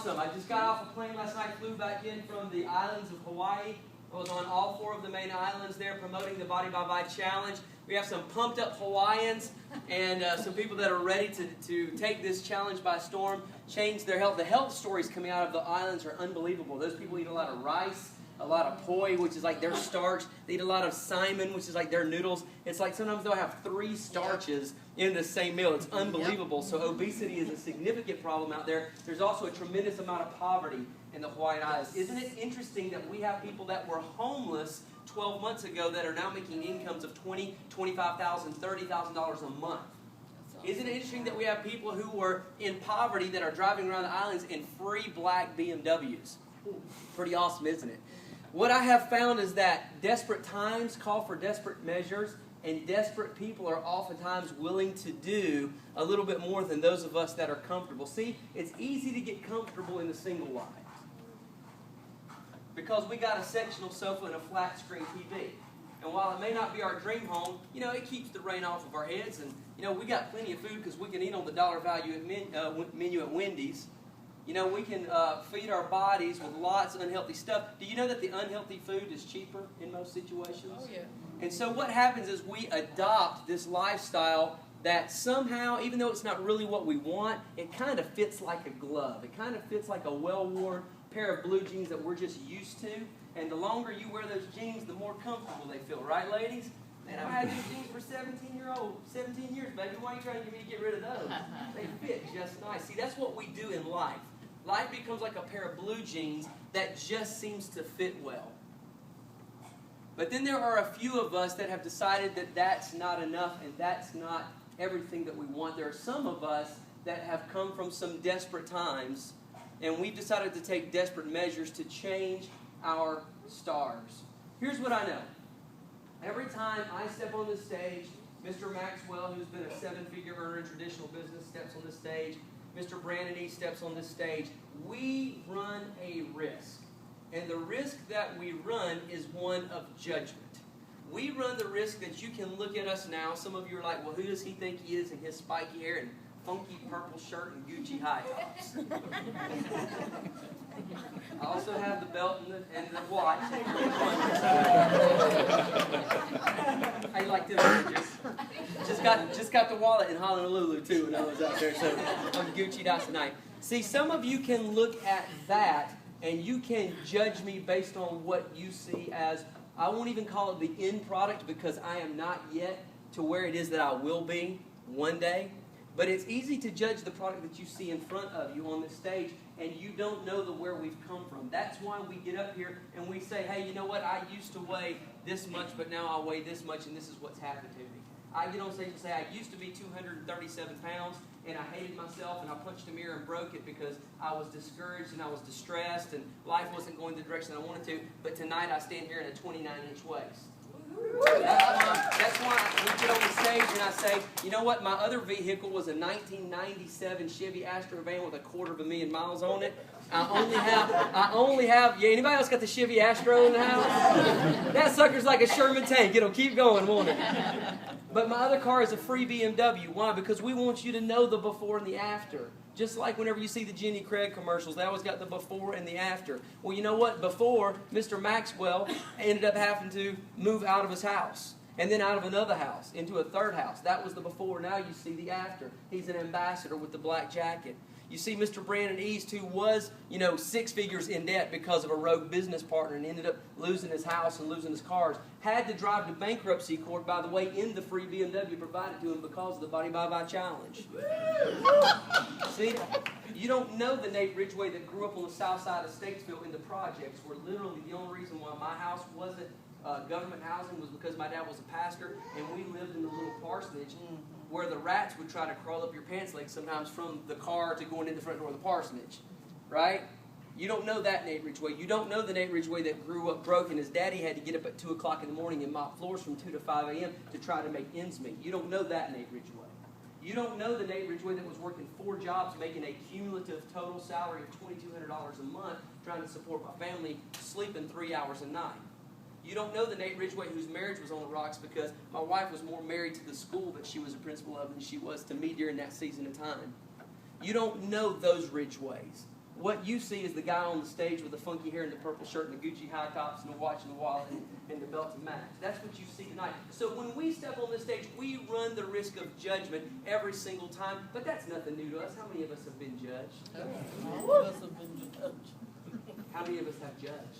awesome. I just got off a plane last night, flew back in from the islands of Hawaii. I was on all 4 of the main islands there promoting the Body by Vi Challenge. We have some pumped up Hawaiians and some people that are ready to take this challenge by storm, change their health. The health stories coming out of the islands are unbelievable. Those people eat a lot of rice, a lot of poi, which is like their starch. They eat a lot of salmon, which is like their noodles. It's like sometimes they'll have 3 starches in the same meal. It's unbelievable. So obesity is a significant problem out there. There's also a tremendous amount of poverty in the Hawaiian Islands. Isn't it interesting that we have people that were homeless 12 months ago that are now making incomes of $20,000, $25,000, $30,000 a month? Isn't it interesting that we have people who were in poverty that are driving around the islands in free black BMWs? Pretty awesome, isn't it? What I have found is that desperate times call for desperate measures, and desperate people are oftentimes willing to do a little bit more than those of us that are comfortable. See, it's easy to get comfortable in the single life because we got a sectional sofa and a flat screen TV. And while it may not be our dream home, it keeps the rain off of our heads. And, we got plenty of food because we can eat on the dollar value menu at Wendy's. We can feed our bodies with lots of unhealthy stuff. Do you know that the unhealthy food is cheaper in most situations? Oh, yeah. And so what happens is we adopt this lifestyle that somehow, even though it's not really what we want, it kind of fits like a glove. It kind of fits like a well-worn pair of blue jeans that we're just used to. And the longer you wear those jeans, the more comfortable they feel. Right, ladies? Man, I've had these jeans for 17 years, baby. Why are you trying to get me to get rid of those? They fit just nice. See, that's what we do in life. Life becomes like a pair of blue jeans that just seems to fit well. But then there are a few of us that have decided that that's not enough and that's not everything that we want. There are some of us that have come from some desperate times, and we've decided to take desperate measures to change our stars. Here's what I know. Every time I step on the stage, Mr. Maxwell, who's been a 7-figure earner in traditional business, steps on the stage. Mr. Brandon E. steps on this stage. We run a risk. And the risk that we run is one of judgment. We run the risk that you can look at us now. Some of you are like, well, who does he think he is in his spiky hair and funky purple shirt and Gucci high tops? I also have the belt and the watch. How you like this? Just got the wallet in Honolulu too when I was out there, so I'm Gucci'd out tonight. See, some of you can look at that and you can judge me based on what you see as, I won't even call it the end product because I am not yet to where it is that I will be one day. But it's easy to judge the product that you see in front of you on the stage, and you don't know where we've come from. That's why we get up here and we say, hey, you know what? I used to weigh this much, but now I weigh this much, and this is what's happened to me. I get on stage and say, I used to be 237 pounds, and I hated myself, and I punched a mirror and broke it because I was discouraged and I was distressed, and life wasn't going the direction I wanted to. But tonight I stand here in a 29-inch waist. That's why we get on the stage and I say, you know what, my other vehicle was a 1997 Chevy Astro van with 250,000 miles on it. I only have, yeah, anybody else got the Chevy Astro in the house? That sucker's like a Sherman tank. It'll keep going, won't it? But my other car is a free BMW. Why? Because we want you to know the before and the after. Just like whenever you see the Jenny Craig commercials, they always got the before and the after. Well, you know what? Before, Mr. Maxwell ended up having to move out of his house. And then out of another house, into a third house. That was the before. Now you see the after. He's an ambassador with the black jacket. You see Mr. Brandon East, who was, 6 figures in debt because of a rogue business partner and ended up losing his house and losing his cars. Had to drive to bankruptcy court, by the way, in the free BMW provided to him because of the Body by Vi Challenge. See, you don't know the Nate Ridgeway that grew up on the south side of Statesville in the projects, where literally the only reason why my house wasn't government housing was because my dad was a pastor, and we lived in a little parsonage where the rats would try to crawl up your pants legs sometimes from the car to going in the front door of the parsonage, right? You don't know that Nate Ridgeway. You don't know the Nate Ridgeway that grew up broke, and his daddy had to get up at 2 o'clock in the morning and mop floors from 2 to 5 a.m. to try to make ends meet. You don't know that Nate Ridgeway. You don't know the Nate Ridgeway that was working 4 jobs, making a cumulative total salary of $2,200 a month, trying to support my family, sleeping 3 hours a night. You don't know the Nate Ridgeway whose marriage was on the rocks because my wife was more married to the school that she was a principal of than she was to me during that season of time. You don't know those Ridgeways. what you see is the guy on the stage with the funky hair and the purple shirt and the Gucci high tops and the watch and the wallet and the belt to match. That's what you see tonight. So when we step on this stage, we run the risk of judgment every single time, but that's nothing new to us. How many of us have been judged? All of us have been judged. How many of us have judged?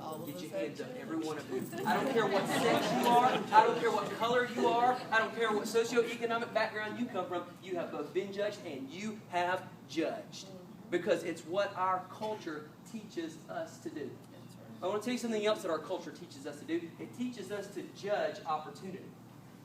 All of Get us your have hands up, judged. every one of you. I don't care what sex you are. I don't care what color you are. I don't care what socioeconomic background you come from. You have both been judged and you have judged. Because it's what our culture teaches us to do. I want to tell you something else that our culture teaches us to do. It teaches us to judge opportunity.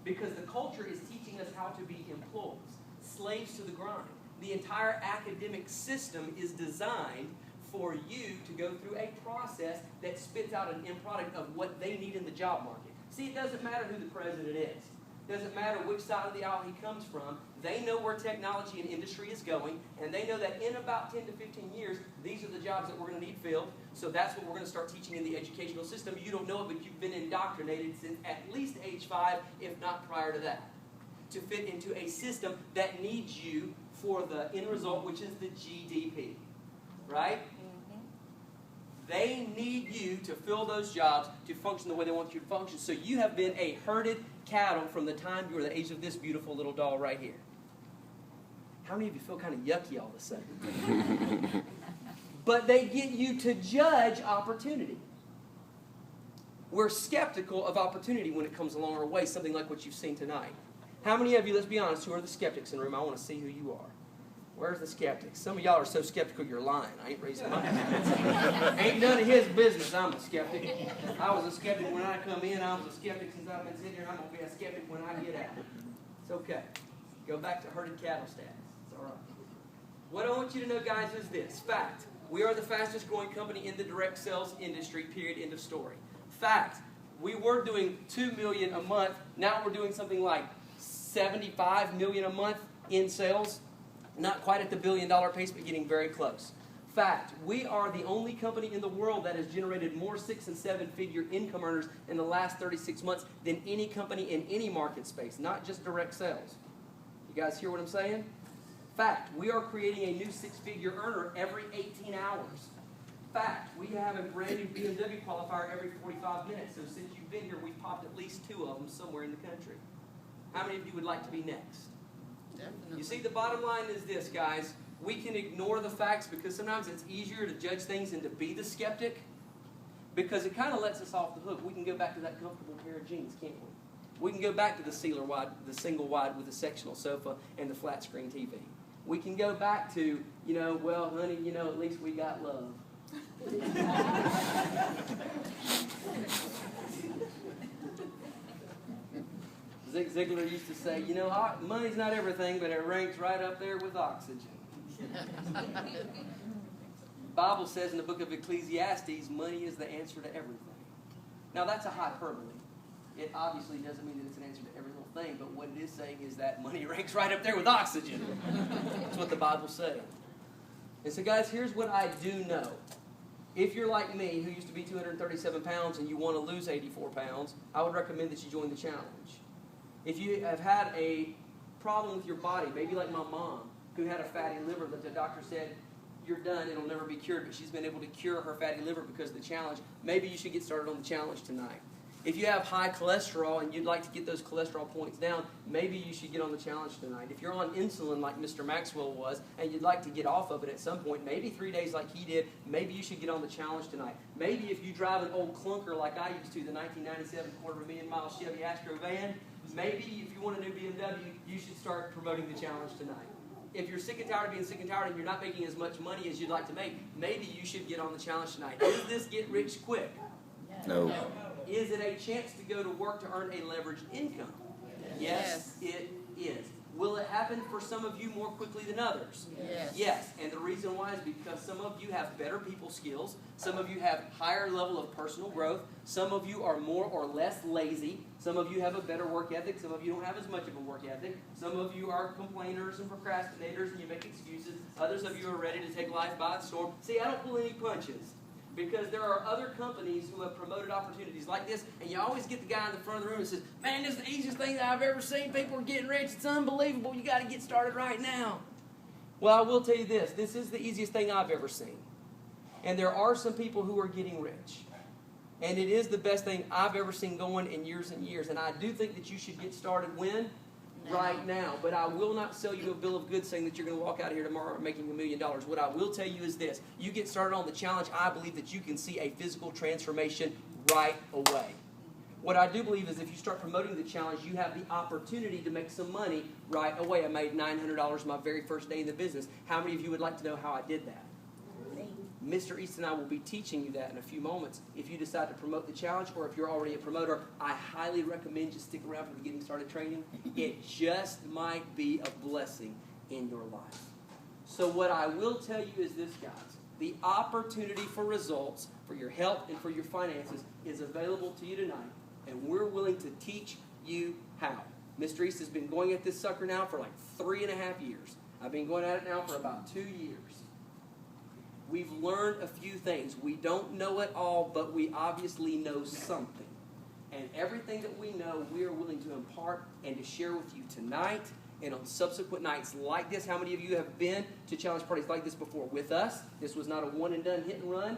Because the culture is teaching us how to be employees, slaves to the grind. The entire academic system is designed for you to go through a process that spits out an end product of what they need in the job market. See, it doesn't matter who the president is. It doesn't matter which side of the aisle he comes from. They know where technology and industry is going, and they know that in about 10 to 15 years, these are the jobs that we're going to need filled. So that's what we're going to start teaching in the educational system. You don't know it, but you've been indoctrinated since at least age 5, if not prior to that, to fit into a system that needs you for the end result, which is the GDP. Right? They need you to fill those jobs to function the way they want you to function. So you have been a herded cattle from the time you were the age of this beautiful little doll right here. How many of you feel kind of yucky all of a sudden? But they get you to judge opportunity. We're skeptical of opportunity when it comes along our way, something like what you've seen tonight. How many of you, let's be honest, who are the skeptics in the room? I want to see who you are. Where's the skeptics? Some of y'all are so skeptical you're lying. I ain't raising my hand. Ain't none of his business. I'm a skeptic. I was a skeptic when I come in. I was a skeptic since I've been sitting here. I'm going to be a skeptic when I get out. It's okay. Go back to herded cattle status. It's all right. What I want you to know, guys, is this. Fact. We are the fastest growing company in the direct sales industry, period, end of story. Fact. We were doing $2 million a month. Now we're doing something like $75 million a month in sales. Not quite at the $1 billion pace, but getting very close. Fact, we are the only company in the world that has generated more 6- and 7-figure income earners in the last 36 months than any company in any market space, not just direct sales. You guys hear what I'm saying? Fact, we are creating a new 6-figure earner every 18 hours. Fact, we have a brand new BMW qualifier every 45 minutes. So since you've been here, we've popped at least 2 of them somewhere in the country. How many of you would like to be next? Definitely. You see, the bottom line is this, guys. We can ignore the facts because sometimes it's easier to judge things and to be the skeptic because it kind of lets us off the hook. We can go back to that comfortable pair of jeans, can't we? We can go back to the single wide with the sectional sofa and the flat screen TV. We can go back to, well, honey, at least we got love. Zig Ziglar used to say, money's not everything, but it ranks right up there with oxygen. The Bible says in the book of Ecclesiastes, money is the answer to everything. Now, that's a hyperbole. It obviously doesn't mean that it's an answer to every little thing, but what it is saying is that money ranks right up there with oxygen. That's what the Bible's saying. And so, guys, here's what I do know. If you're like me, who used to be 237 pounds and you want to lose 84 pounds, I would recommend that you join the challenge. If you have had a problem with your body, maybe like my mom, who had a fatty liver that the doctor said, you're done, it'll never be cured, but she's been able to cure her fatty liver because of the challenge, maybe you should get started on the challenge tonight. If you have high cholesterol and you'd like to get those cholesterol points down, maybe you should get on the challenge tonight. If you're on insulin like Mr. Maxwell was and you'd like to get off of it at some point, maybe 3 days like he did, maybe you should get on the challenge tonight. Maybe if you drive an old clunker like I used to, the 1997 quarter-of-a-million-mile Chevy Astro van, maybe if you want a new BMW, you should start promoting the challenge tonight. If you're sick and tired of being sick and tired and you're not making as much money as you'd like to make, maybe you should get on the challenge tonight. Does this get rich quick? No. Is it a chance to go to work to earn a leveraged income? Yes, it is. Will it happen for some of you more quickly than others? Yes. Yes, and the reason why is because some of you have better people skills, some of you have higher level of personal growth, some of you are more or less lazy, some of you have a better work ethic, some of you don't have as much of a work ethic, some of you are complainers and procrastinators and you make excuses, others of you are ready to take life by the storm. See, I don't pull any punches. Because there are other companies who have promoted opportunities like this, and you always get the guy in the front of the room and says, man, this is the easiest thing that I've ever seen. People are getting rich. It's unbelievable. You got to get started right now. Well, I will tell you this. This is the easiest thing I've ever seen. And there are some people who are getting rich. And it is the best thing I've ever seen going in years and years. And I do think that you should get started when? Right now. But I will not sell you a bill of goods saying that you're going to walk out of here tomorrow making $1 million. What I will tell you is this. You get started on the challenge, I believe that you can see a physical transformation right away. What I do believe is if you start promoting the challenge, you have the opportunity to make some money right away. I made $900 my very first day in the business. How many of you would like to know how I did that? Mr. East and I will be teaching you that in a few moments. If you decide to promote the challenge, or if you're already a promoter, I highly recommend you stick around for the Getting Started training. It just might be a blessing in your life. So what I will tell you is this, guys. The opportunity for results, for your health and for your finances, is available to you tonight. And we're willing to teach you how. Mr. East has been going at this sucker now for like 3.5 years. I've been going at it now for about 2 years. We've learned a few things. We don't know it all, but we obviously know something. And everything that we know, we are willing to impart and to share with you tonight and on subsequent nights like this. How many of you have been to challenge parties like this before with us? This was not a one-and-done hit and run.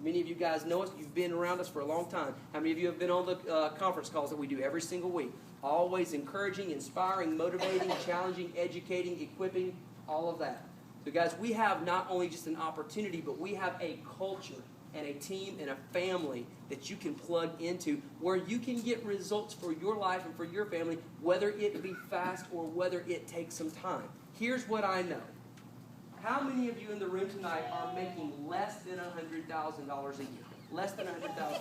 Many of you guys know us. You've been around us for a long time. How many of you have been on the conference calls that we do every single week? Always encouraging, inspiring, motivating, challenging, educating, equipping, all of that. So guys, we have not only just an opportunity, but we have a culture and a team and a family that you can plug into where you can get results for your life and for your family, whether it be fast or whether it takes some time. Here's what I know. How many of you in the room tonight are making less than $100,000 a year? Less than $100,000.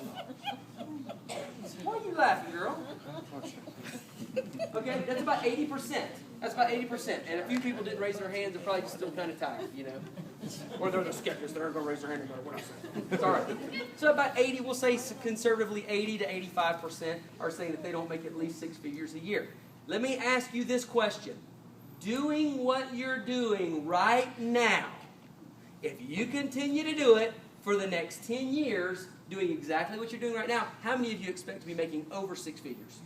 Why are you laughing, girl? Okay, that's about 80%. That's about 80%. And a few people didn't raise their hands. They're probably just still kind of tired, you know. Or they're the skeptics. They're going to raise their hand no matter what I say. It's all right. So about 80, we'll say conservatively 80 to 85% are saying that they don't make at least 6 figures a year. Let me ask you this question. Doing what you're doing right now, if you continue to do it for the next 10 years, doing exactly what you're doing right now, how many of you expect to be making over 6 figures?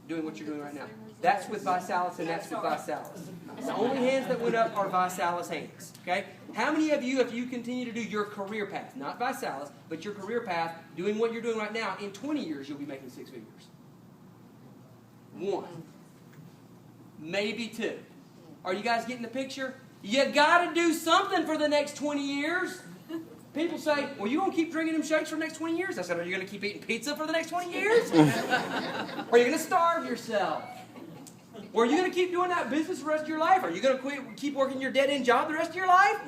Doing what you're doing right now. That's with Visalis and that's with Visalis. The only hands that went up are Visalis hands. Okay? How many of you, if you continue to do your career path, not Visalis, but your career path, doing what you're doing right now, in 20 years you'll be making 6 figures? 1. Maybe 2. Are you guys getting the picture? You got to do something for the next 20 years. People say, well, you going to keep drinking them shakes for the next 20 years? I said, are you going to keep eating pizza for the next 20 years? Or are you going to starve yourself? Or are you going to keep doing that business the rest of your life? Are you going to keep working your dead-end job the rest of your life?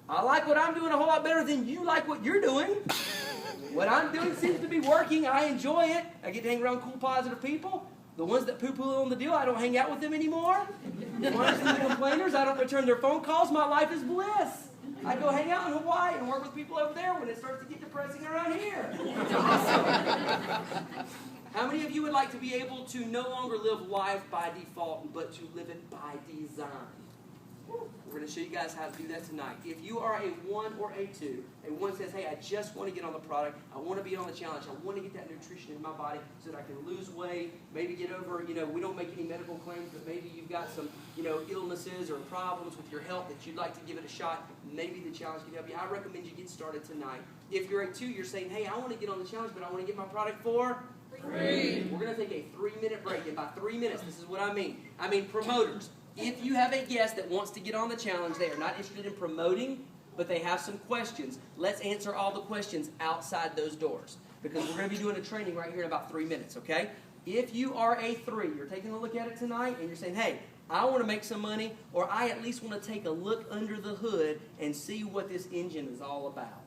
I like what I'm doing a whole lot better than you like what you're doing. What I'm doing seems to be working. I enjoy it. I get to hang around cool, positive people. The ones that poo-poo on the deal, I don't hang out with them anymore. The ones and the complainers, I don't return their phone calls. My life is bliss. I go hang out in Hawaii and work with people over there when it starts to get depressing around here. It's awesome. How many of you would like to be able to no longer live life by default, but to live it by design? We're going to show you guys how to do that tonight. If you are a 1 or a 2, and 1 says, hey, I just want to get on the product, I want to be on the challenge, I want to get that nutrition in my body so that I can lose weight, maybe get over, we don't make any medical claims, but maybe you've got some, illnesses or problems with your health that you'd like to give it a shot, maybe the challenge can help you. I recommend you get started tonight. If you're a 2, you're saying, hey, I want to get on the challenge, but I want to get my product for free. We're going to take a 3-minute break, and by 3 minutes, this is what I mean. I mean promoters. If you have a guest that wants to get on the challenge, they are not interested in promoting, but they have some questions, let's answer all the questions outside those doors. Because we're going to be doing a training right here in about 3 minutes, okay? If you are a 3, you're taking a look at it tonight, and you're saying, hey, I want to make some money, or I at least want to take a look under the hood and see what this engine is all about.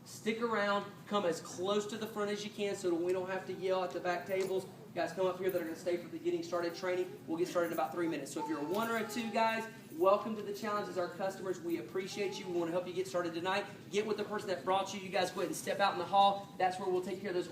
Stick around, come as close to the front as you can so that we don't have to yell at the back tables. You guys come up here that are going to stay for the Getting Started training. We'll get started in about 3 minutes. So if you're a 1 or a 2, guys, welcome to the challenge as our customers. We appreciate you. We want to help you get started tonight. Get with the person that brought you. You guys go ahead and step out in the hall. That's where we'll take care of those orders.